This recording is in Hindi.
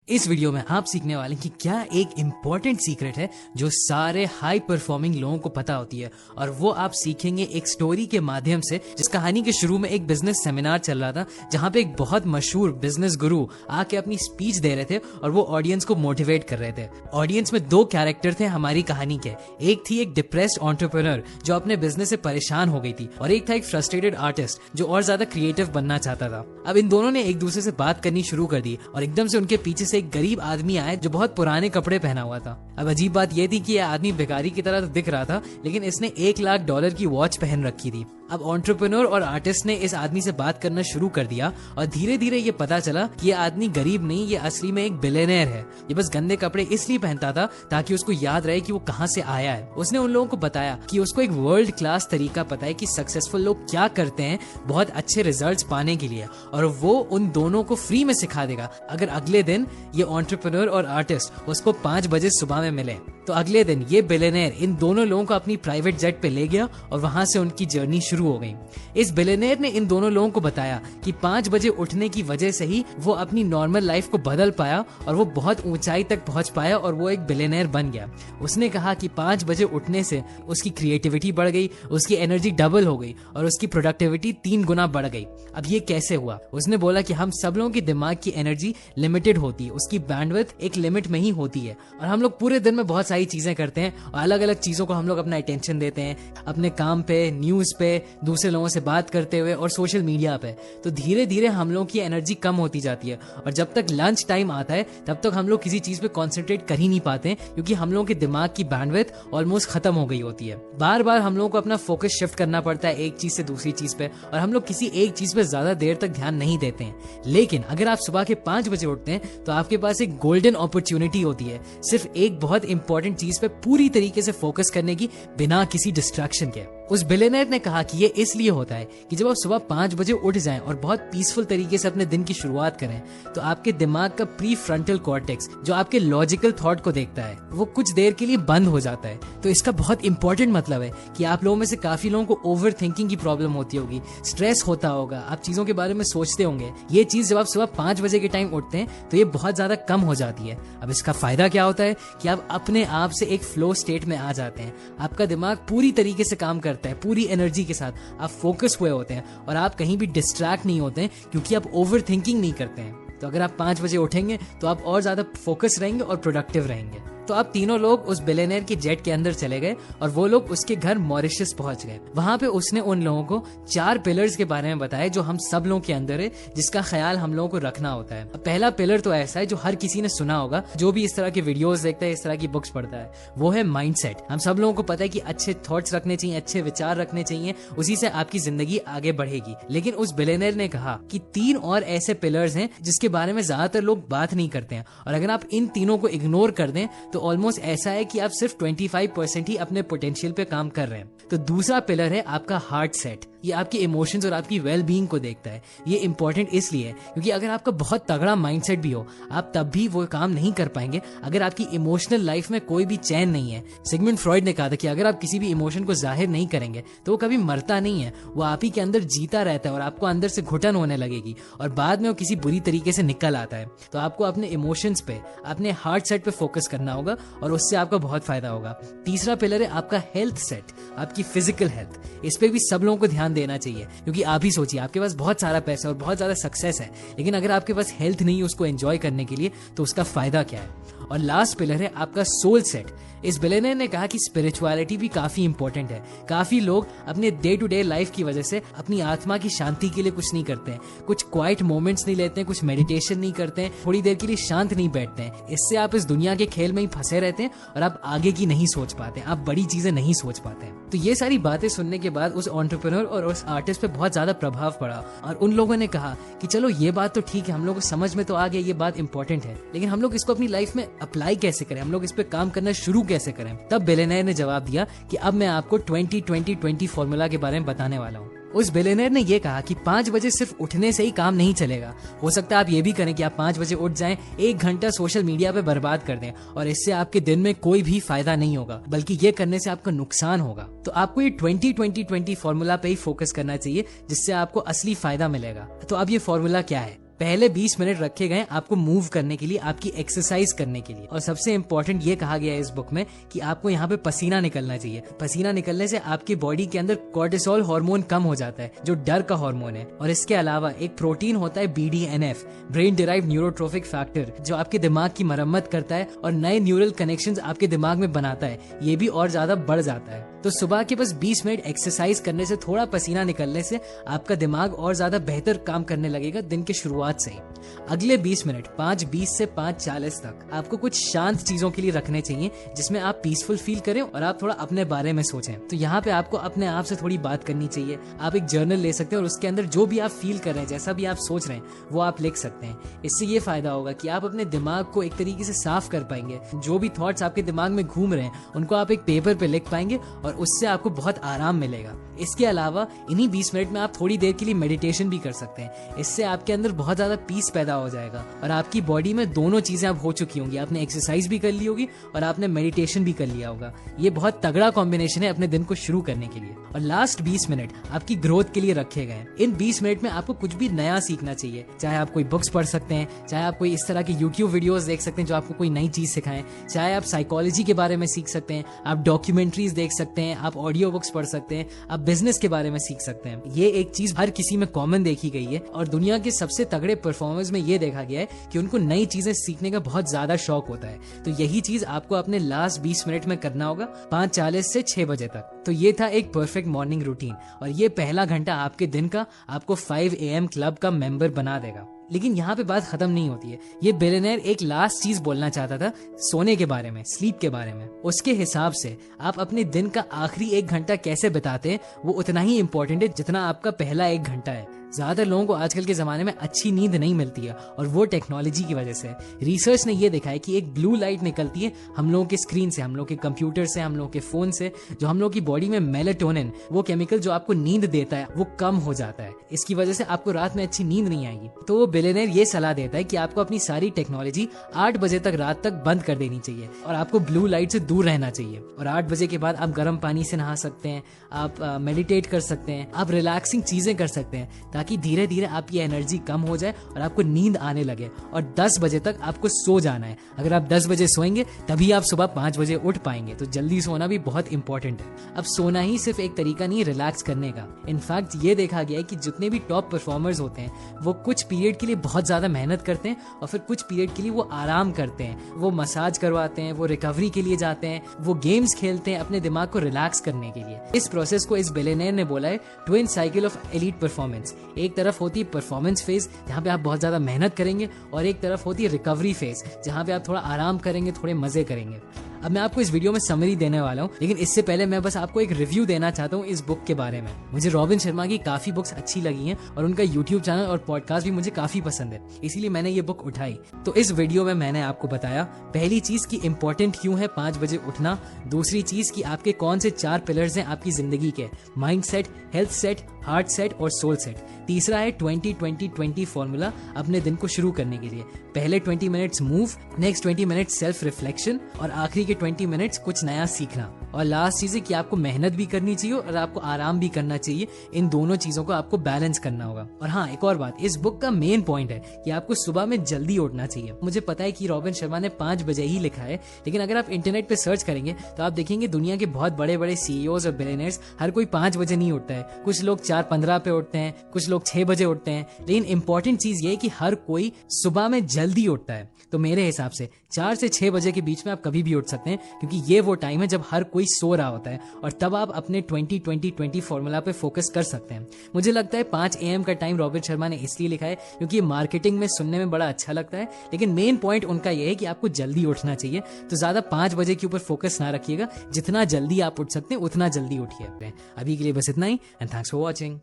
इस वीडियो में आप सीखने वाले हैं कि क्या एक इम्पोर्टेंट सीक्रेट है जो सारे हाई परफॉर्मिंग लोगों को पता होती है, और वो आप सीखेंगे एक स्टोरी के माध्यम से। जिस कहानी के शुरू में एक बिजनेस सेमिनार चल रहा था जहां पे एक बहुत मशहूर बिजनेस गुरु आके अपनी स्पीच दे रहे थे और वो ऑडियंस को मोटिवेट कर रहे थे। ऑडियंस में दो कैरेक्टर थे हमारी कहानी के। एक थी एक डिप्रेस्ड एंटरप्रेन्योर जो अपने बिजनेस से परेशान हो गई थी, और एक था एक फ्रस्ट्रेटेड आर्टिस्ट जो और ज्यादा क्रिएटिव बनना चाहता था। अब इन दोनों ने एक दूसरे से बात करनी शुरू कर दी और एकदम से उनके पीछे एक गरीब आदमी आया जो बहुत पुराने कपड़े पहना हुआ था। अब अजीब बात यह थी कि यह आदमी भिखारी की तरह तो दिख रहा था, लेकिन इसने $1,00,000 की वॉच पहन रखी थी। अब एंटरप्रेन्योर और आर्टिस्ट ने इस आदमी से बात करना शुरू कर दिया और धीरे धीरे ये पता चला कि ये आदमी गरीब नहीं, ये असली में एक बिलियनेयर है। ये बस गंदे कपड़े इसलिए पहनता था ताकि उसको याद रहे कि वो कहां से आया है। उसने उन लोगों को बताया कि उसको एक वर्ल्ड क्लास तरीका पता है कि सक्सेसफुल लोग क्या करते हैं बहुत अच्छे रिजल्ट्स पाने के लिए, और वो उन दोनों को फ्री में सिखा देगा अगर अगले दिन ये एंटरप्रेन्योर और आर्टिस्ट उसको 5 बजे सुबह में मिले। तो अगले दिन ये बिलियनेयर इन दोनों लोगों को अपनी प्राइवेट जेट पे ले गया और वहां से उनकी जर्नी शुरू हो गई। इस बिलियनेयर ने इन दोनों लोगों को बताया कि 5 बजे उठने की वजह से ही वो अपनी नॉर्मल लाइफ को बदल पाया और वो बहुत ऊंचाई तक पहुंच पाया और वो एक बिलियनेयर बन गया। उसने कहा कि 5 बजे उठने से उसकी क्रिएटिविटी बढ़ गई, उसकी एनर्जी डबल हो गई और उसकी प्रोडक्टिविटी 3 गुना बढ़ गई। अब ये कैसे हुआ? उसने बोला कि हम सब लोगों के दिमाग की एनर्जी लिमिटेड होती है, उसकी बैंडविड्थ एक लिमिट में ही होती है, और हम लोग पूरे दिन में बहुत सारी चीजें करते हैं और अलग अलग चीजों को हम लोग अपना अटेंशन देते हैं, अपने काम पे, न्यूज पे, दूसरे लोगों से बात करते हुए और सोशल मीडिया पे। तो धीरे धीरे हम लोगों की एनर्जी कम होती जाती है और जब तक लंच टाइम आता है तब तक हम लोग किसी चीज पे कॉन्सेंट्रेट कर ही नहीं पाते हैं, क्योंकि हम लोगों के दिमाग की बैंडविड्थ ऑलमोस्ट खत्म हो गई होती है। बार बार हम लोगों को अपना फोकस शिफ्ट करना पड़ता है एक चीज से दूसरी चीज पे, और हम लोग किसी एक चीज पे ज्यादा देर तक ध्यान नहीं देते हैं। लेकिन अगर आप सुबह के 5 बजे उठते हैं तो आपके पास एक गोल्डन अपॉर्चुनिटी होती है सिर्फ एक बहुत इंपॉर्टेंट चीज पे पूरी तरीके से फोकस करने की, बिना किसी डिस्ट्रैक्शन के। उस बिलियनेयर ने कहा कि ये इसलिए होता है कि जब आप सुबह 5 बजे उठ जाएं और बहुत पीसफुल तरीके से अपने दिन की शुरुआत करें तो आपके दिमाग का प्री फ्रंटल कॉर्टेक्स जो आपके लॉजिकल थॉट को देखता है वो कुछ देर के लिए बंद हो जाता है। तो इसका बहुत इंपॉर्टेंट मतलब है कि आप लोगों में से काफी लोगों को ओवर थिंकिंग की प्रॉब्लम होती होगी, स्ट्रेस होता होगा, आप चीजों के बारे में सोचते होंगे। ये चीज जब आप सुबह 5 बजे के टाइम उठते हैं तो ये बहुत ज्यादा कम हो जाती है। अब इसका फायदा क्या होता है कि आप अपने आप से एक फ्लो स्टेट में आ जाते हैं। आपका दिमाग पूरी तरीके से काम करता है, पूरी एनर्जी के साथ आप फोकस हुए होते हैं और आप कहीं भी डिस्ट्रैक्ट नहीं होते हैं, क्योंकि आप ओवर थिंकिंग नहीं करते हैं। तो अगर आप 5 बजे उठेंगे तो आप और ज्यादा फोकस रहेंगे और प्रोडक्टिव रहेंगे। तो अब तीनों लोग उस बिलियनेयर की जेट के अंदर चले गए और वो लोग उसके घर मॉरिशस पहुंच गए। वहां पे उसने उन लोगों को 4 पिलर्स के बारे में बताया जो हम सब लोगों के अंदर है, जिसका ख्याल हम लोगों को रखना होता है। पहला पिलर तो ऐसा है जो हर किसी ने सुना होगा, जो भी इस तरह के वीडियोस देखता है, इस तरह की बुक्स पढ़ता है, वो है माइंडसेट। हम सब लोगों को पता है कि अच्छे थॉट्स रखने चाहिए, अच्छे विचार रखने चाहिए, उसी से आपकी जिंदगी आगे बढ़ेगी। लेकिन उस बिलियनेयर ने कहा कि 3 और ऐसे पिलर्स हैं जिसके बारे में ज्यादातर लोग बात नहीं करते हैं, और अगर आप इन तीनों को इग्नोर कर दें तो ऑलमोस्ट ऐसा है कि आप सिर्फ 25% ही अपने पोटेंशियल पे काम कर रहे हैं। तो दूसरा पिलर है आपका हार्ट सेट। ये आपके इमोशंस और आपकी वेल बीइंग को देखता है। ये इंपॉर्टेंट इसलिए है क्योंकि अगर आपका बहुत तगड़ा माइंडसेट भी हो, आप तब भी वो काम नहीं कर पाएंगे अगर आपकी इमोशनल लाइफ में कोई भी चैन नहीं है। सिगमंड फ्रॉइड ने कहा था कि अगर आप किसी भी इमोशन को जाहिर नहीं करेंगे तो वो कभी मरता नहीं है, वो आप ही के अंदर जीता रहता है और आपको अंदर से घुटन होने लगेगी और बाद में वो किसी बुरी तरीके से निकल आता है। तो आपको अपने इमोशंस पे, अपने हार्ट सेट पे फोकस करना होगा और उससे आपका बहुत फायदा होगा। तीसरा पिलर है आपका हेल्थ सेट, आपकी फिजिकल हेल्थ। इस पे भी सब लोगों को ध्यान देना चाहिए, क्योंकि आप ही सोचिए, आपके पास बहुत सारा पैसा और बहुत ज्यादा सक्सेस है, लेकिन अगर आपके पास हेल्थ नहीं है उसको एंजॉय करने के लिए तो उसका फायदा क्या है। और लास्ट पिलर है आपका सोल सेट। इस बिलियनेयर ने कहा कि स्पिरिचुअलिटी भी काफी इंपॉर्टेंट है। काफी लोग अपने डे टू डे लाइफ की वजह से अपनी आत्मा की शांति के लिए कुछ नहीं करते हैं, कुछ क्वाइट मोमेंट्स नहीं लेते हैं, कुछ मेडिटेशन नहीं करते हैं, थोड़ी देर के लिए शांत नहीं बैठते हैं। इससे आप इस दुनिया के खेल में ही फंसे रहते हैं और आप आगे की नहीं सोच पाते, आप बड़ी चीजें नहीं सोच पाते हैं। तो ये सारी बातें सुनने के बाद उस एंटरप्रेन्योर और उस आर्टिस्ट पे बहुत ज्यादा प्रभाव पड़ा और उन लोगों ने कहा कि चलो ये बात तो ठीक है, हम लोग को समझ में तो आ गया, ये बात इंपॉर्टेंट है, लेकिन हम लोग इसको अपनी लाइफ में अप्लाई कैसे करें, हम लोग इस पे काम करना शुरू कैसे करें। तब बिलियनेयर ने जवाब दिया कि अब मैं आपको 20-20-20 फॉर्मूला के बारे में बताने वाला हूँ। उस बिलियनेयर ने यह कहा कि 5 बजे सिर्फ उठने से ही काम नहीं चलेगा। हो सकता है आप ये भी करें कि आप 5 बजे उठ जाएं, 1 घंटा सोशल मीडिया पे बर्बाद कर दें, और इससे आपके दिन में कोई भी फायदा नहीं होगा, बल्कि ये करने से आपका नुकसान होगा। तो आपको ये 20-20-20 फॉर्मूला पे ही फोकस करना चाहिए, जिससे आपको असली फायदा मिलेगा। तो अब ये फॉर्मूला क्या है? पहले 20 मिनट रखे गए आपको मूव करने के लिए, आपकी एक्सरसाइज करने के लिए। और सबसे इंपॉर्टेंट ये कहा गया है इस बुक में कि आपको यहाँ पे पसीना निकलना चाहिए। पसीना निकलने से आपकी बॉडी के अंदर कोर्टिसोल हार्मोन कम हो जाता है, जो डर का हार्मोन है। और इसके अलावा एक प्रोटीन होता है BDNF, brain derived neurotrophic factor, जो आपके दिमाग की मरम्मत करता है और नए न्यूरल कनेक्शंस आपके दिमाग में बनाता है। ये भी और ज्यादा बढ़ जाता है। तो सुबह के बस 20 मिनट एक्सरसाइज करने से, थोड़ा पसीना निकलने से आपका दिमाग और ज्यादा बेहतर काम करने लगेगा दिन की शुरुआत से ही। अगले 20 मिनट 5:20 से 5:40 तक आपको कुछ शांत चीजों के लिए रखने चाहिए, जिसमें आप पीसफुल फील करें और आप थोड़ा अपने बारे में सोचें। तो यहाँ पे आपको अपने आप से थोड़ी बात करनी चाहिए। आप एक जर्नल ले सकते हैं और उसके अंदर जो भी आप फील कर रहे हैं, जैसा भी आप सोच रहे हैं, वो आप लिख सकते हैं। इससे ये फायदा होगा कि आप अपने दिमाग को एक तरीके से साफ कर पाएंगे। जो भी थॉट्स आपके दिमाग में घूम रहे हैं उनको आप एक पेपर पे लिख पाएंगे और उससे आपको बहुत आराम मिलेगा। इसके अलावा इन्हीं 20 मिनट में आप थोड़ी देर के लिए मेडिटेशन भी कर सकते हैं। इससे आपके अंदर बहुत ज्यादा पीस पैदा हो जाएगा और आपकी बॉडी में दोनों चीजें अब हो चुकी होंगी। आपने एक्सरसाइज भी कर ली होगी और आपने मेडिटेशन भी कर लिया होगा। ये बहुत तगड़ा कॉम्बिनेशन है अपने दिन को शुरू करने के लिए। और लास्ट 20 मिनट आपकी ग्रोथ के लिए रखे गए। इन 20 मिनट में आपको कुछ भी नया सीखना चाहिए। चाहे आप कोई बुक्स पढ़ सकते हैं, चाहे आप कोई इस तरह के YouTube वीडियोस देख सकते हैं जो आपको कोई नई चीज सिखाएं, चाहे आप साइकोलॉजी के बारे में सीख सकते हैं, आप डॉक्यूमेंट्रीज देख सकते हैं, आप ऑडियो बुक्स पढ़ सकते हैं, आप बिजनेस के बारे में सीख सकते हैं। ये एक चीज हर किसी में कॉमन देखी गई है और दुनिया के सबसे तगड़े परफॉर्मर्स में ये देखा गया है कि उनको नई चीजें सीखने का बहुत ज्यादा शौक होता है। तो यही चीज आपको अपने लास्ट 20 मिनट में करना होगा, 5:40 से 6 बजे तक। तो ये था एक परफेक्ट मॉर्निंग रूटीन और ये पहला घंटा आपके दिन का आपको 5 AM क्लब का मेंबर बना देगा। लेकिन यहाँ पे बात खत्म नहीं होती है। ये बिलियनेयर एक लास्ट चीज बोलना चाहता था, सोने के बारे में, स्लीप के बारे में। उसके हिसाब से आप अपने दिन का आखिरी 1 घंटा कैसे बिताते हैं वो उतना ही इम्पोर्टेंट है जितना आपका पहला 1 घंटा है। ज्यादातर लोगों को आजकल के जमाने में अच्छी नींद नहीं मिलती है और वो टेक्नोलॉजी की वजह से। रिसर्च ने ये देखा है कि एक ब्लू लाइट निकलती है हम लोगों के स्क्रीन से, हम लोग के कंप्यूटर से, हम लोग के फोन से, जो हम लोग की बॉडी में मेलेटोनिन, वो केमिकल जो आपको नींद देता है, वो कम हो जाता है। इसकी वजह से आपको रात में अच्छी नींद नहीं आएगी। तो वो बिलियनेयर ये सलाह देता है कि आपको अपनी सारी टेक्नोलॉजी 8 बजे तक रात तक बंद कर देनी चाहिए और आपको ब्लू लाइट से दूर रहना चाहिए। और 8 बजे के बाद आप गर्म पानी से नहा सकते हैं, आप मेडिटेट कर सकते हैं, आप रिलैक्सिंग चीजें कर सकते हैं, ताकि धीरे धीरे आपकी एनर्जी कम हो जाए और आपको नींद आने लगे। और 10 बजे तक आपको सो जाना है। अगर आप 10 बजे सोएंगे तभी आप सुबह 5 बजे उठ पाएंगे। तो जल्दी सोना भी बहुत इंपॉर्टेंट है। अब सोना ही सिर्फ एक तरीका नहीं है रिलैक्स करने का। इनफैक्ट ये देखा गया है कि जितने भी टॉप परफॉर्मर्स होते हैं वो कुछ पीरियड के लिए बहुत ज्यादा मेहनत करते हैं और फिर कुछ पीरियड के लिए वो आराम करते हैं, वो मसाज करवाते हैं, वो रिकवरी के लिए जाते हैं, वो गेम्स खेलते हैं अपने दिमाग को रिलैक्स करने के लिए। इस प्रोसेस को इस बिलियनेयर ने बोला है twin cycle of elite performance. एक तरफ होती है परफॉर्मेंस फेज जहां पे आप बहुत ज्यादा मेहनत करेंगे और एक तरफ होती है रिकवरी फेज जहां पे आप थोड़ा आराम करेंगे, थोड़े मजे करेंगे। अब मैं आपको इस वीडियो में समरी देने वाला हूँ, लेकिन इससे पहले मैं बस आपको एक रिव्यू देना चाहता हूँ इस बुक के बारे में। मुझे रॉबिन शर्मा की काफी बुक्स अच्छी लगी हैं और उनका यूट्यूब चैनल और पॉडकास्ट भी मुझे काफी पसंद है, इसीलिए मैंने ये बुक उठाई। तो इस वीडियो में मैंने आपको बताया पहली चीज की इम्पोर्टेंट क्यों है 5 बजे उठना, दूसरी चीज की आपके कौन से 4 पिलर्स हैं आपकी जिंदगी के, mind set, health set, heart set और सोल सेट। तीसरा है 20-20-20 फॉर्मूला अपने दिन को शुरू करने के लिए। पहले 20 minutes move, next 20 minutes self reflection और आखिरी के 20 मिनट्स कुछ नया सीखना। और लास्ट चीज है कि आपको मेहनत भी करनी चाहिए और आपको आराम भी करना चाहिए। इन दोनों चीजों को आपको बैलेंस करना होगा। और हाँ, एक और बात, इस बुक का मेन पॉइंट है कि आपको सुबह में जल्दी उठना चाहिए। मुझे पता है कि रॉबिन शर्मा ने 5 बजे ही लिखा है, लेकिन अगर आप इंटरनेट पे सर्च करेंगे तो आप देखेंगे दुनिया के बहुत बड़े बड़े CEOs और बिलियनियर्स हर कोई 5 बजे नहीं उठता है। कुछ लोग 4:15 पे उठते हैं, कुछ लोग 6 बजे उठते हैं। लेकिन इंपॉर्टेंट चीज ये है कि हर कोई सुबह में जल्दी उठता है। तो मेरे हिसाब से 4 से 6 बजे के बीच में आप कभी भी उठ सकते हैं, क्योंकि ये वो टाइम है जब हर कोई सो रहा होता है और तब आप अपने 20-20-20 फॉर्मूला पे फोकस कर सकते हैं। मुझे लगता है 5 AM का टाइम रॉबिन शर्मा ने इसलिए लिखा है क्योंकि मार्केटिंग में सुनने में बड़ा अच्छा लगता है, लेकिन मेन पॉइंट उनका यह है कि आपको जल्दी उठना चाहिए। तो ज्यादा 5 बजे के ऊपर फोकस ना रखिएगा, जितना जल्दी आप उठ सकते हैं उतना जल्दी उठिए। अभी के लिए बस इतना ही, एंड थैंक्स फॉर वॉचिंग।